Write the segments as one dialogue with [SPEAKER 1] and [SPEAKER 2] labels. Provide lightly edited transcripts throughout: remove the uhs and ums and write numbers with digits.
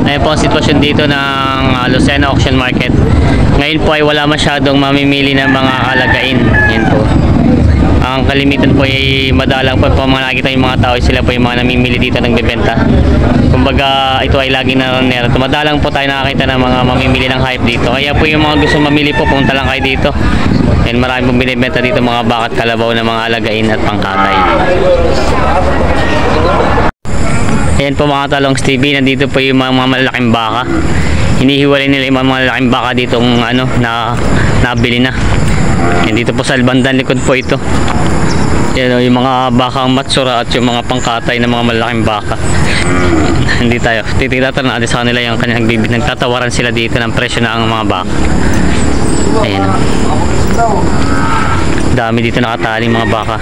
[SPEAKER 1] Ayan po ang sitwasyon dito ng Lucena Auction Market. Ngayon po ay wala masyadong mamimili ng mga alagain. Yan po. Ang kalimitan po ay madalang po mga nakikita yung mga tao, sila po yung mga namimili dito nagbebenta. Kumbaga ito ay lagi na narito. Madalang po tayo nakakita ng mga mamimili ng hayop dito. Kaya po yung mga gusto mamili po, punta lang kayo dito. And marami pong binibenta dito mga bakat kalabaw na mga alagain at pangkatay. Ayan po mga talong TV, nandito po yung mga malalaking baka. Hinihiwalay nila yung mga malalaking baka dito na nabili na. Yan dito po sa bandang likod po ito. Yan yung mga bakang matsura at yung mga pangkatay na mga malalaking baka. Hindi tayo titiratan natin sa kanila yung kanyang nagtatawaran sila dito ng presyo na ang mga baka. Ayan. Dami dito nakatali mga baka.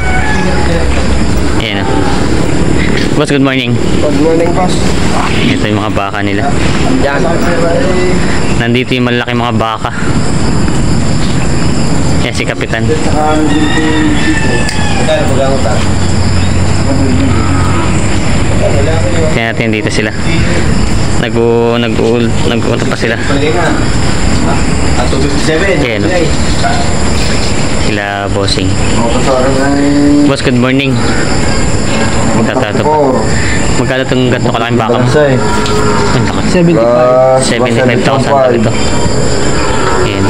[SPEAKER 1] Ayan. Boss, good morning.
[SPEAKER 2] Good morning, boss.
[SPEAKER 1] Ito yung mga baka nila. Nandito yung malaki mga baka. Yan si Kapitan. Kaya natin dito sila. Nag-uulto pa sila. Ayan. Sila bossing. Boss, good morning. Magkatato pa. Magkano itong ganito kalaking baka mo? 75,000 daw ito. Ayan.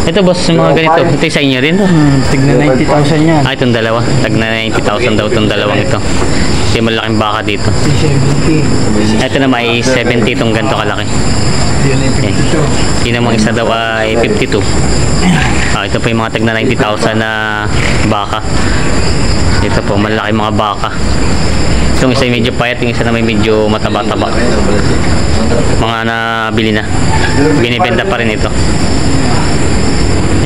[SPEAKER 1] Ito boss, mga ganito. Ito yung sa inyo rin?
[SPEAKER 2] Tigna 90,000 yan.
[SPEAKER 1] Itong dalawa. Tagna 90,000 daw itong dalawang ito. Ito yung malaking baka dito.
[SPEAKER 2] 70.
[SPEAKER 1] Ito na may 70 itong ganito kalaki. Okay. Yung namang isa daw ay 52. Ito po yung mga tagna 90,000 na baka. Ito po, malaki mga baka. Itong isa medyo payat, yung isa na may medyo mataba-taba. Mga nabili na. Binibenta pa rin ito.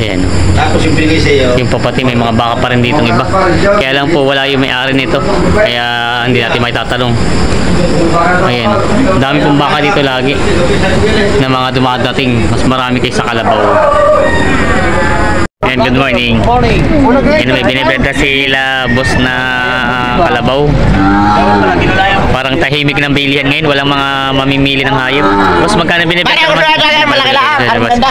[SPEAKER 1] Ayan.
[SPEAKER 2] Tapos yung binigay sa iyo.
[SPEAKER 1] Yung papati may mga baka pa rin ditong iba. Kaya lang po wala yung may-ari nito. Kaya hindi natin may tatanong. Ayan. Dami pong baka dito lagi na mga dumadating. Mas marami kaysa Kalabaw. And good morning. Yan, may binibenta sila boss na Kalabaw. Parang tahimik ng bilihan ngayon. Walang mga mamimili ng hayop. Boss, magkano binibenta naman?
[SPEAKER 3] Malaki lang. Ang ganda.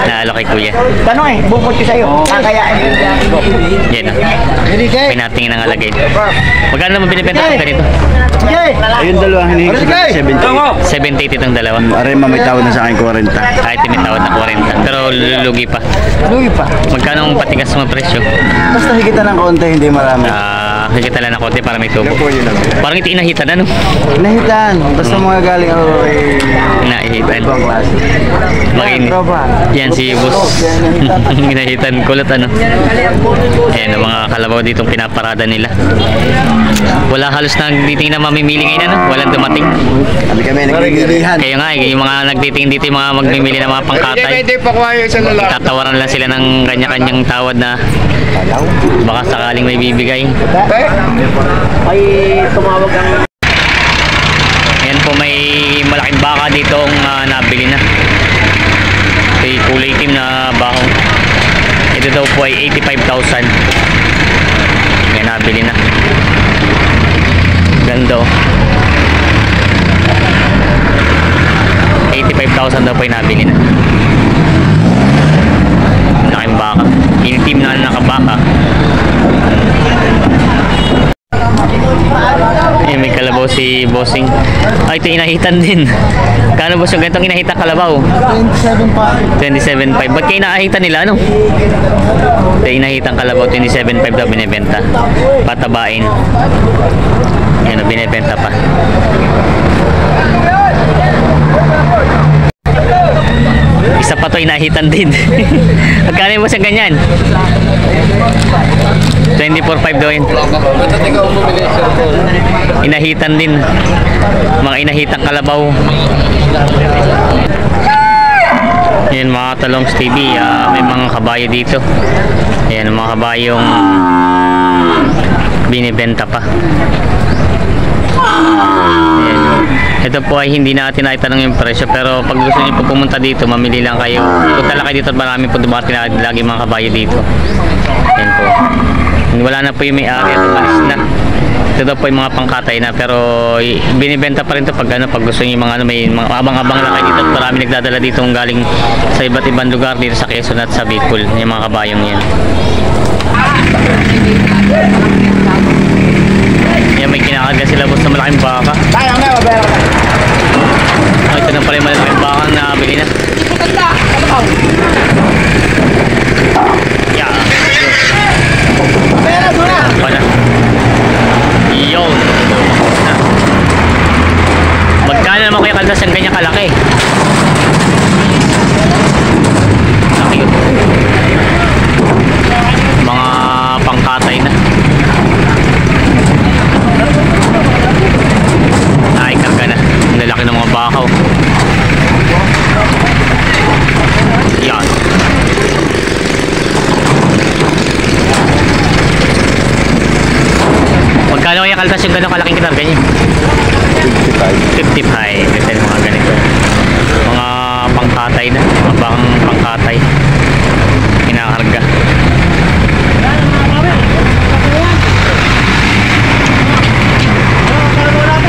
[SPEAKER 1] Naalok kay kuya.
[SPEAKER 3] Tanong bukod ko sa'yo. Kakayaan.
[SPEAKER 1] Yan o. May natingin ng alagay. Magkano naman binibenta ko ganito?
[SPEAKER 2] Ayun dalawa, hinihingi ko 70.
[SPEAKER 1] 78 itong dalawa.
[SPEAKER 2] Arema may tawad na sa akin 40.
[SPEAKER 1] Kahit may tawad na 40. Pero lugi pa.
[SPEAKER 2] Lugi pa.
[SPEAKER 1] Magkano ang patigas mo presyo?
[SPEAKER 2] Basta higitan ng konti, hindi marami.
[SPEAKER 1] Higit lang na konti para may tubo. Parang ito inahitan ano?
[SPEAKER 2] Inahitan. Basta mga galing ako kay
[SPEAKER 1] Inahitan.
[SPEAKER 2] ibang klase.
[SPEAKER 1] Yan si boss. Inahitan. Kulot ano? Ayan ang mga Kalabaw ditong pinaparada nila. Wala halos nagtitingin na mamimili ngayon ano? Walang dumating.
[SPEAKER 2] Kami nagpipilihan.
[SPEAKER 1] Kaya nga yung mga nagtitingin dito yung mga magmimili ng mga pangkatay. Tatawaran lang sila ng kanya-kanyang tawad na baka sakaling may bibigay.
[SPEAKER 3] Ay, tumawag ang...
[SPEAKER 1] Ayan po, may malaking baka ditong nabili na. May kulay itim na bako. Ito daw po ay 85,000. May nabili na. Ganda o. 85,000 daw po ay nabili na. Malaking baka. Initim na nakabaka. May Kalabaw si bossing. Ito inahitan din. Kano boss yung ganitong inahitan Kalabaw? 27.5. Ba't kayo inahitan nila ano? Ito inahitan Kalabaw 27.5 daw binibenta. Patabain. Yan o, binibenta pa. Isa pa to inahitan din. Magkano mo sa ganyan? 24.5 daw yun. Inahitan din. Mga inahitang Kalabaw. Yan mga Talongs TV. May mga kabayo dito. Yan mga kabayong binibenta pa. Yan. Ito po ay hindi natin naitanong yung presyo, pero pag gusto niyo po pumunta dito, mamili lang kayo. Punta lang kayo dito at marami po dumating lagi mga kabayo dito. Yan po. Wala na po yung may-ari at umalis na. Ito daw po yung mga pangkatay na, pero binibenta pa rin to pag ano, pag gusto niyo mga ano, may mga abang-abang lang kayo dito. Marami nagdadala dito ng galing sa iba't ibang lugar dito sa Quezon at sa Bicol, yung mga kabayong yan. Yan, may kinakarga sila boss na malaking baka.
[SPEAKER 3] Tayo na, mabera ka.
[SPEAKER 1] Oh, ito na pala yung malaking baka na nabili na. Yeah.
[SPEAKER 3] Mabera, doon na.
[SPEAKER 1] Ano pa na? Yun. Magkano naman kaya kaldas ang ganyan kalaki? Laki yun. Mga pangkatay na. Ay, karga na. Ang lalaki ng mga bakaw. Yan. Magkano kaya kaltas yung gano'ng kalaking kinarga niya? 55. 55. Ito yung mga ganito. Mga pangkatay na. Mga bakang pangkatay. Kinakarga.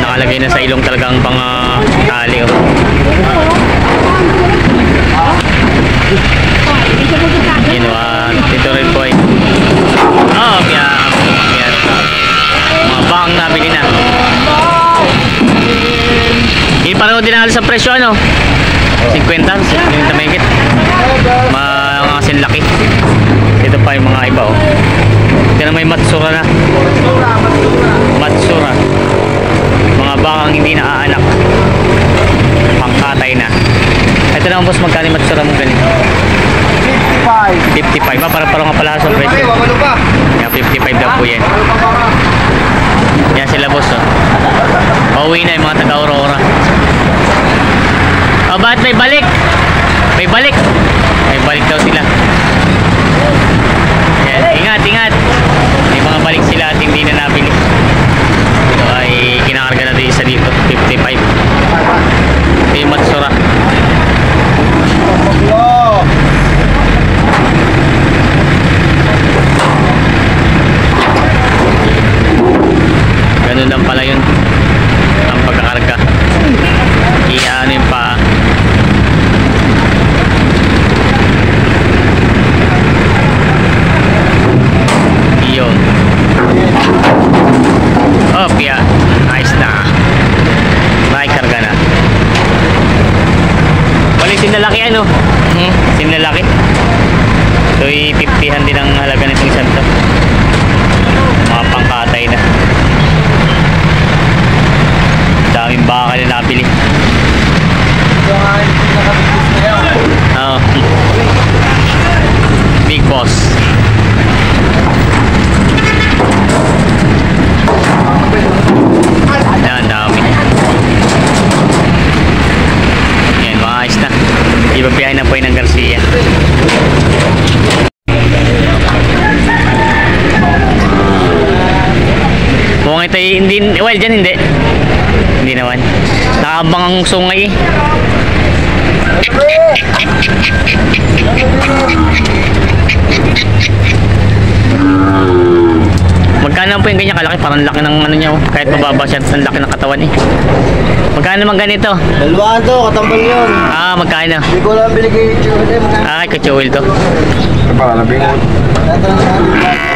[SPEAKER 1] Nakalagay na sa ilong talagang pang tali. Oh. Yun, ito rin po ay mga bakang nabili na. Hindi pa rin dinahal sa presyo, ano? 50 may higit. Mga sinlaki. Ito pa yung mga iba, oh. Ito na may matsura na. Matsura. Mga bakang hindi na aanak. Pangkatay na. Ito na, boss, magkano yung matsura mo ganito? 55. Para nga pala sa presyo. Yan, 55 daw po yan. Yan sila, boss, oh. Pauwi na yung mga taga-Aurora. Oh, bakit may balik? May balik. May balik daw sila. Yan, ingat, ingat. May mga balik sila at hindi na nabili. Ito ay kinakarga na din isa dito. 55. Ito yung matsura. Ganun lang pala yun ang pagkakarga. Ano yung paa. Yun. Oh, pia. Nice na. Naikarga na. Bali, sinlalaki ano? Sinlalaki. So, 50-han din ang halaga nitong isang to. Mga pangkatay na. Daming baka na nabili. Oh. Big boss. Yan, dami. Yan, maayos na. Ibabiyahin na po yun ng Garcia. Kung ito hindi, well, dyan hindi. Hindi naman. Nakabang ang sungay eh. Magkano po yung ganyan kalaki? Parang laki ng ano niya, oh. Kahit mababa siya, ang laki ng katawan eh. Magkano naman ganito?
[SPEAKER 3] Dalawaan to, katambal yun.
[SPEAKER 1] Ah, magkano?
[SPEAKER 3] Hindi ko lang binigay yung chewel eh.
[SPEAKER 1] Ah, kachuwil to.
[SPEAKER 2] Para nabingon.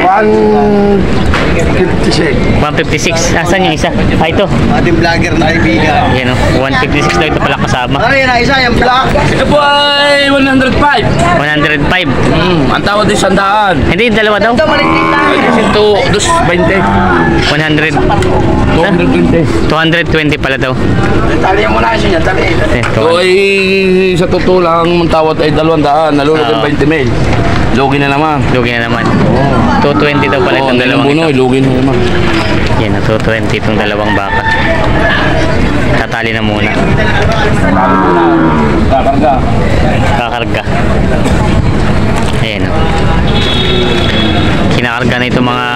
[SPEAKER 2] 156.
[SPEAKER 1] 156. Asan yung isa? Ah, ito.
[SPEAKER 3] Ating vlogger na kaibigan.
[SPEAKER 1] Yan o. 156 daw ito pala kasama.
[SPEAKER 3] Ano yan, isa, yung black.
[SPEAKER 4] Ito po ay 105.
[SPEAKER 1] 105.
[SPEAKER 4] Ang tawad ay 100.
[SPEAKER 1] Hindi, dalawa daw.
[SPEAKER 3] Ito, maligtid lang.
[SPEAKER 4] Ito, 220.
[SPEAKER 1] 100.
[SPEAKER 4] 220.
[SPEAKER 1] 220 pala daw.
[SPEAKER 3] Talihan mo na siya, tali.
[SPEAKER 4] Ito ay sa totoo lang, ang tawad ay 200. Nalulog ang 20 mil. Lugi na naman.
[SPEAKER 1] Lugi na naman. 220 daw pala itong dalawang
[SPEAKER 4] buno,
[SPEAKER 1] ito.
[SPEAKER 4] lugi na naman.
[SPEAKER 1] Yan, 220 itong dalawang baka. Tatali na muna.
[SPEAKER 4] Kakarga.
[SPEAKER 1] Kakarga. Ayan o. Kinakarga na itong mga...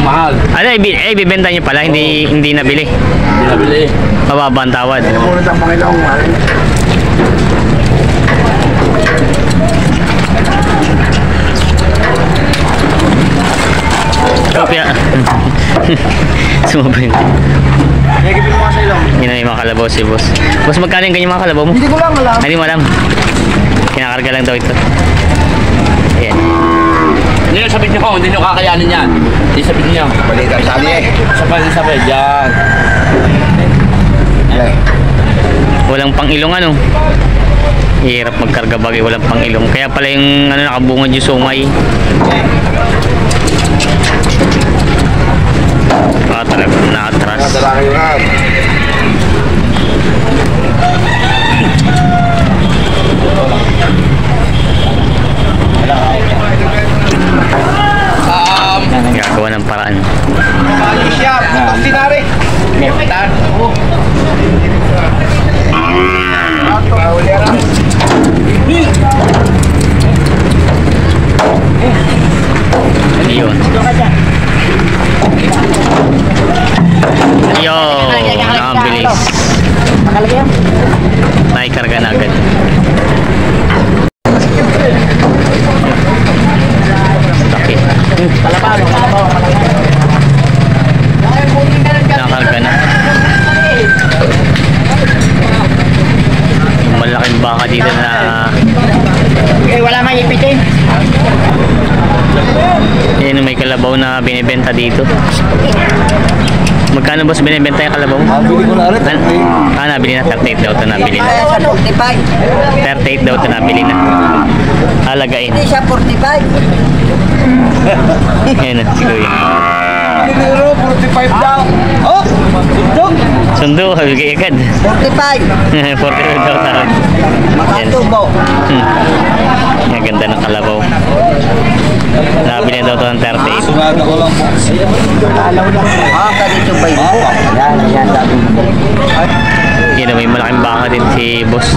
[SPEAKER 4] Mahal.
[SPEAKER 1] Ano, ibibenta nyo pala, hindi nabili.
[SPEAKER 4] Binabili.
[SPEAKER 1] Mababa ang tawad.
[SPEAKER 3] Muna ang Panginoong mahal.
[SPEAKER 1] Kopya. Sumabay.
[SPEAKER 3] Nagigipin mo sa ilong.
[SPEAKER 1] Yun na yung mga kalabaw si boss. Boss, magkano yung ganyan mga kalabaw mo?
[SPEAKER 3] Hindi ko lang alam.
[SPEAKER 1] Hindi mo alam. Kinakarga lang daw ito. Ayan.
[SPEAKER 4] Hindi nyo sabihin nyo, hindi nyo kakayanin yan. Hindi sabihin nyo.
[SPEAKER 3] Balitan sali eh.
[SPEAKER 4] Sabay, yan.
[SPEAKER 3] Yan.
[SPEAKER 1] Walang pang-ilong ano. Hirap magkarga bagay, walang pang-ilong. Kaya pala yung ano, nakabungad yung sungay. Talagang na-atras.
[SPEAKER 3] Nadala kayo na.
[SPEAKER 1] Gagawa ng paraan.
[SPEAKER 3] Ayos siya. Putok sinari. Mepitan.
[SPEAKER 1] Yun. Yun. Nakabilis. Naikarga na agad. Takit. Nakarga na. Malaking baka dito na
[SPEAKER 3] Wala may ipitin.
[SPEAKER 1] yan, may kalabaw na binibenta dito. Magkano boss binibenta yung kalabaw?
[SPEAKER 3] Bili ko na rin.
[SPEAKER 1] Nabili na. 38 daw ito nabili na. 38 daw ito nabili na. Halagain.
[SPEAKER 5] Hindi siya 45.
[SPEAKER 1] Ayan na, si Kuya.
[SPEAKER 3] Dinero, 45 daw. Oh! Ito.
[SPEAKER 1] Sundo, habigay agad.
[SPEAKER 5] 45.
[SPEAKER 1] 45 daw tawad.
[SPEAKER 5] Makatubo.
[SPEAKER 1] Ang ganda ng kalabaw. Nabili daw ito ng 38.
[SPEAKER 3] Sumada ko lang po.
[SPEAKER 5] Ganito ba yun? Yan, dami.
[SPEAKER 1] Yan, may malaking baka din si boss.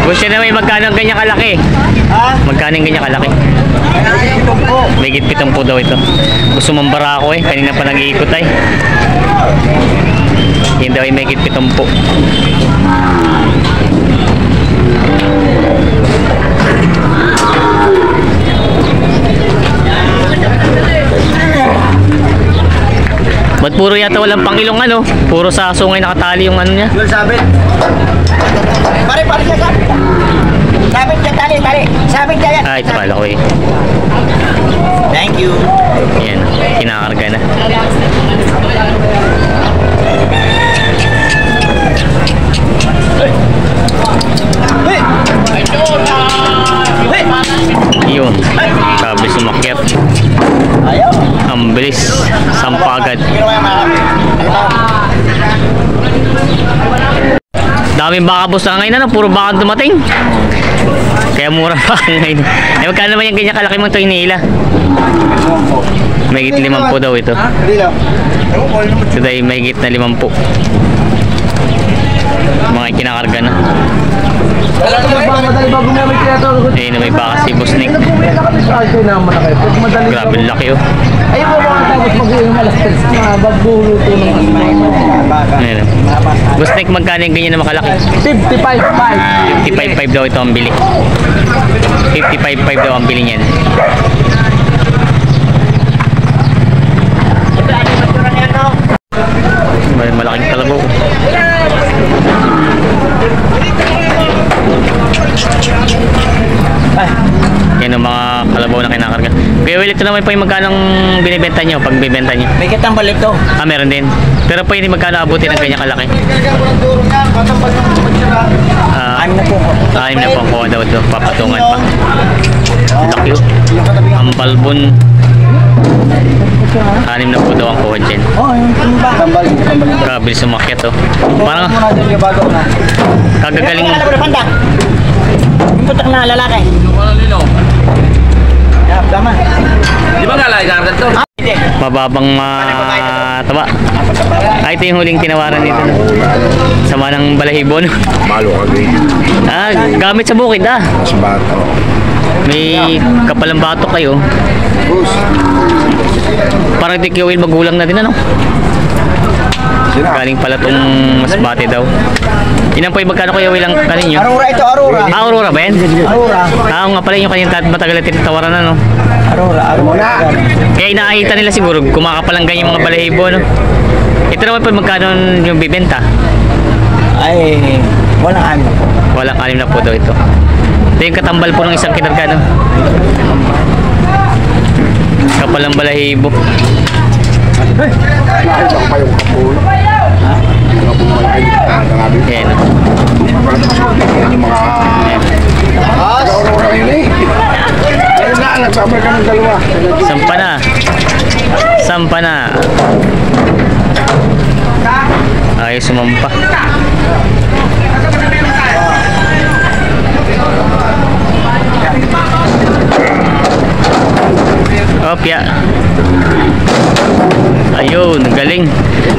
[SPEAKER 1] Boss, yan na may magkano ang ganyan kalaki? Magkano yung ganyan kalaki? May git 70 daw ito. Gusto mambara ako eh. Kanina pa nag-iikot ay. Yan daw ay may git 70. Ba't puro yata walang pangilong ano? Puro sa sungay nakatali yung ano niya.
[SPEAKER 3] Yung sabit.
[SPEAKER 5] Pare siya sabit. Sabit siya, tali. Sabit siya yan.
[SPEAKER 1] Ito pala ko eh.
[SPEAKER 5] Thank you.
[SPEAKER 1] Yan, kinakarga na. Yun, sabi sumakyat. Ang bilis, sampagad. Daming baka boss na ngayon, ano? Puro baka dumating. Kaya mura pa ngayon. Eh, magkano naman yung ganyan kalaki mong ito hinihila? May higit 50 daw ito.
[SPEAKER 3] Hindi lang.
[SPEAKER 1] Today, may higit na 50. Mga kinakarga na.
[SPEAKER 3] Madali ba gumamit kaya ito?
[SPEAKER 1] Ayun na may baka si Boss Nick.
[SPEAKER 3] Ay, naman na kayo. Madali.
[SPEAKER 1] Grabe laki oh.
[SPEAKER 3] Ayun mo mga tapos mag-inom alas 3. Magbuluto ng
[SPEAKER 1] Ayun. Boss Nick, magkano yung ganyan na makalaki?
[SPEAKER 3] 55.
[SPEAKER 1] 55.5 daw ito ang bili. 55.5 daw ang bili niyan. Malaking kalabaw. Yan ang mga kalabaw na kinakarga. Kaya Will, ito naman po yung magkano binibenta nyo pag bibenta nyo.
[SPEAKER 5] May kitang balik to.
[SPEAKER 1] Meron din. Pero po hindi magkano abutin ng ganyan kalaki.
[SPEAKER 5] Ano na po ko?
[SPEAKER 1] 6 na po ang kuha daw ito. Papatungan pa. Laki oh. Ang balbon. 6 na po daw ang kuha dyan.
[SPEAKER 5] Oh, yung ba?
[SPEAKER 1] Grabe sumakyat oh. Parang
[SPEAKER 3] Muna din yung bago na.
[SPEAKER 1] kagagaling.
[SPEAKER 5] Alam mo na panda. Yung putak na lalaki.
[SPEAKER 3] Yeah, tama.
[SPEAKER 4] Di ba nga lang ito?
[SPEAKER 1] Mababang taba. Ay, ito yung huling tinawaran nito. Sama ng balahibo no?
[SPEAKER 3] Malo ka din.
[SPEAKER 1] Gamit sa bukid
[SPEAKER 3] Mas bato.
[SPEAKER 1] May kapalang bato kayo.
[SPEAKER 3] Bus.
[SPEAKER 1] Parang di Will magulang na din ano? Galing pala tong Masbate daw. Yun ang po yung magkano kuya Will ang kanin nyo?
[SPEAKER 5] Aurora ito, Aurora.
[SPEAKER 1] Ah, Aurora ba yan?
[SPEAKER 5] Aurora.
[SPEAKER 1] Ah, oo nga pala yung kanina matagal na tinatawaran na, no?
[SPEAKER 5] Aurora.
[SPEAKER 1] Kaya inaahita nila siguro, kumakapalangan yung mga balahibo, no? Ito naman po magkano yung bibenta?
[SPEAKER 5] Ay, walang ano.
[SPEAKER 1] Walang anim na po daw ito. Ito yung katambal po ng isang kinarga, no? Kapalang balahibo. Yan. Sampa na. Sampa na. Ayos sumampa. Opya. Ayun, galing.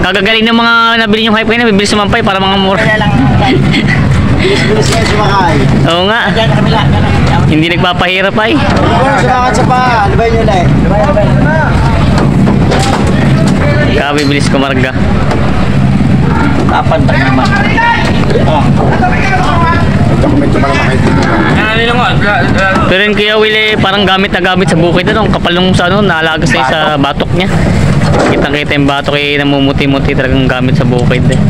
[SPEAKER 1] Kagagaling ng mga nabili yung hype kayo na bibili sumampay para mga mura.
[SPEAKER 5] Bilis-bilis kayo sumakay.
[SPEAKER 1] Oo nga.
[SPEAKER 5] Diyan, kabila.
[SPEAKER 1] Hindi nagpapahirap ay.
[SPEAKER 5] Sumakat sa pa. Libay nyo na eh.
[SPEAKER 1] Kabibilis kumarga.
[SPEAKER 5] Kapan pa naman.
[SPEAKER 1] Pero yun Kuya Will parang gamit na gamit sa bukid ano, ang kapal nung sa ano, naalagas na sa batok niya. Kitang-kita yung batok namumuti-muti talagang gamit sa bukid eh.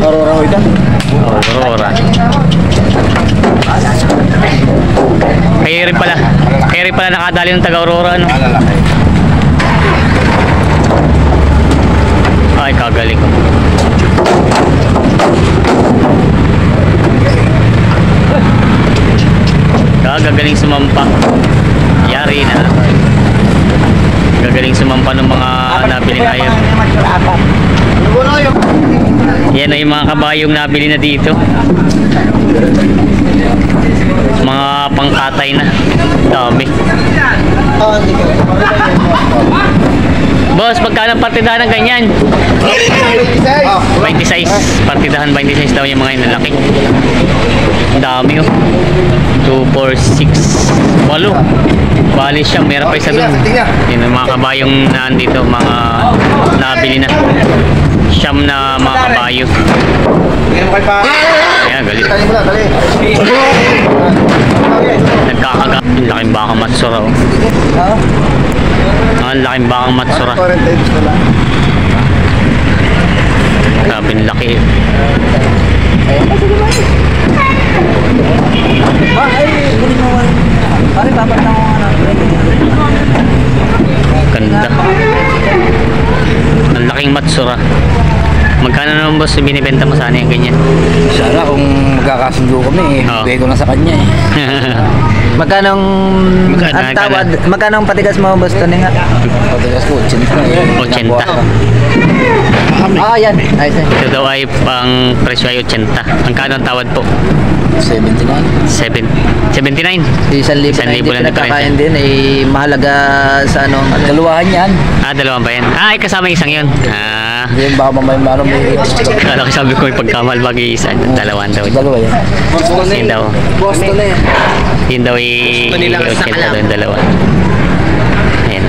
[SPEAKER 5] Aurora ho ito.
[SPEAKER 1] Aurora. Kaya rin pala nakadali ng taga-Aurora ano. Ay, kagaling ko. Gagaling sumampa. Yari na. Gagaling sumampa ng mga nabiling hayop. Yan ay mga kabayong nabili na dito. Mga pangkatay na. Dami. Boss, pagkano partidahan ng ganyan? 26. Partidahan 26 daw yung mga yun. Laki. Dami oh. 2, 4, 6, 8. Bali siya, meron pa isa dun. Yun ang mga kabayong nandito, mga nabili na. Siyam na mga kabayo. Ayan, galit. Nagkakaga. Ang laking baka matsura oh. Ang laking baka matsura. Grabe ang laki. Ganda. Ang laking matsura. Magkano naman boss binibenta mo sana yung ganyan?
[SPEAKER 3] Sana kung magkakasundo kami, bigay ko na sa kanya eh. Magkano ang tawad? Magkano ang patigas mo, boss Tony nga? Patigas ko, 80.
[SPEAKER 1] 80.
[SPEAKER 3] Ah, yan. Ayos eh.
[SPEAKER 1] Ito daw ay pang presyo ay 80. Ang kano ang tawad po?
[SPEAKER 3] 79.
[SPEAKER 1] 79.
[SPEAKER 3] 1,000 na pinagkakain din. Eh, mahalaga sa ano. Dalawahan yan.
[SPEAKER 1] Ah, dalawang ba yan? Ah, ay kasama yung isang yun. Ah.
[SPEAKER 3] Yan baka mamay mano may...
[SPEAKER 1] Kala ko sabi ko may pagkamal mag-iisa. Dalawan daw.
[SPEAKER 3] Dalawa yan.
[SPEAKER 1] Yun daw.
[SPEAKER 3] Boston eh.
[SPEAKER 1] Yun daw i-80 daw yung dalawa. Ayan.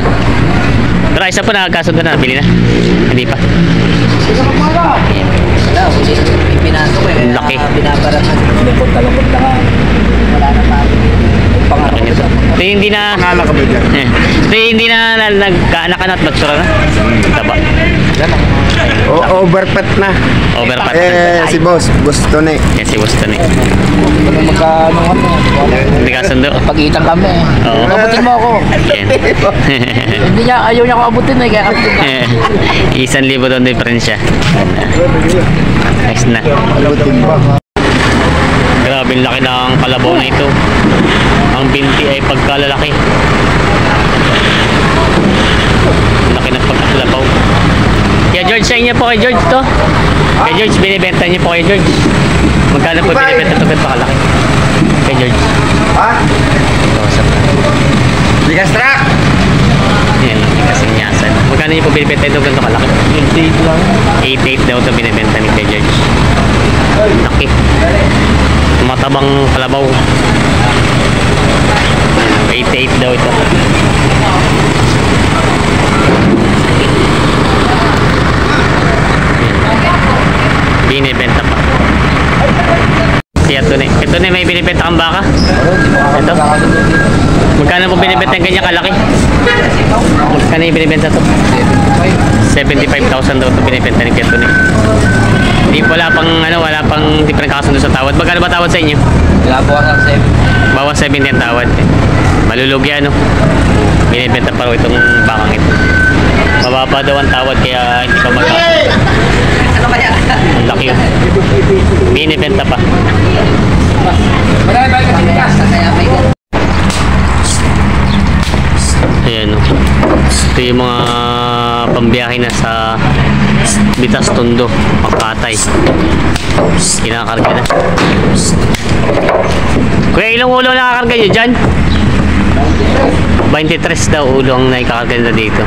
[SPEAKER 1] Pero isa po nakakasundo na. Bili na. Hindi pa. Ayan.
[SPEAKER 3] Wala, kasi ipinaso ko eh.
[SPEAKER 1] Laki.
[SPEAKER 3] Binabarat na. Lupot na ka. Wala na pa.
[SPEAKER 1] Laki nito. Ito yung hindi na... Ito yung hindi na nagkaanak at matsura na. Taba.
[SPEAKER 2] Overpet na.
[SPEAKER 1] Overpat.
[SPEAKER 2] Si boss Tony.
[SPEAKER 1] Yan si Boston eh.
[SPEAKER 3] Magkano ano.
[SPEAKER 1] Hindi ka sundo.
[SPEAKER 3] Pag-iitang kami eh.
[SPEAKER 1] Oo.
[SPEAKER 3] Abutin mo ako.
[SPEAKER 1] Yan.
[SPEAKER 3] Hindi niya, ayaw niya ako abutin eh. Kaya abutin na.
[SPEAKER 1] 1,000 doon diferensya. Nice na. Grabe ang laki ng kalabaw na ito. Ang binti ay pagkalalaki. Laki ng pagkakalabaw. Kaya George, sa inyo po kay George to? Kay George, binibenta niyo po kay George. Magkano po binibenta ito ganito kalaki? Kay George.
[SPEAKER 2] Ha?
[SPEAKER 1] Kausap na.
[SPEAKER 2] Bigas truck.
[SPEAKER 1] Yan, kasinyasan. Magkano niyo po binibenta ito ganito kalaki?
[SPEAKER 3] 88 lang.
[SPEAKER 1] 88 daw ito binibenta ni kay George. Laki. Matabang kalabaw. 88 daw ito. binibenta kang baka?
[SPEAKER 3] Hindi mo
[SPEAKER 1] Ito?
[SPEAKER 3] magkakasundo dito.
[SPEAKER 1] Magkano po binibenta yung ganyan kalaki? Magkano yung binibenta to? 75,000 daw ito binibenta ni Keto ni. Hindi wala pang hindi pa nagkakasundo sa tawad. Magkano ba tawad sa inyo?
[SPEAKER 3] Wala po ang 7.
[SPEAKER 1] Bawas 70 ang tawad. Malulugi ano? Binibenta pa rin itong bakang ito. Mababa daw ang tawad kaya hindi pa magkakasundo.
[SPEAKER 3] Ano kaya?
[SPEAKER 1] Ang laki yun. Binibenta pa.
[SPEAKER 3] Marami ba yung katigas? Kaya may
[SPEAKER 1] Ayan o. Ito yung mga pambiyahe na sa Bitas Tondo, Makatay. Kinakarga na. Kuya, ilang ulo nakakarga nyo dyan? 23 daw ulo ang naikakarga na dito.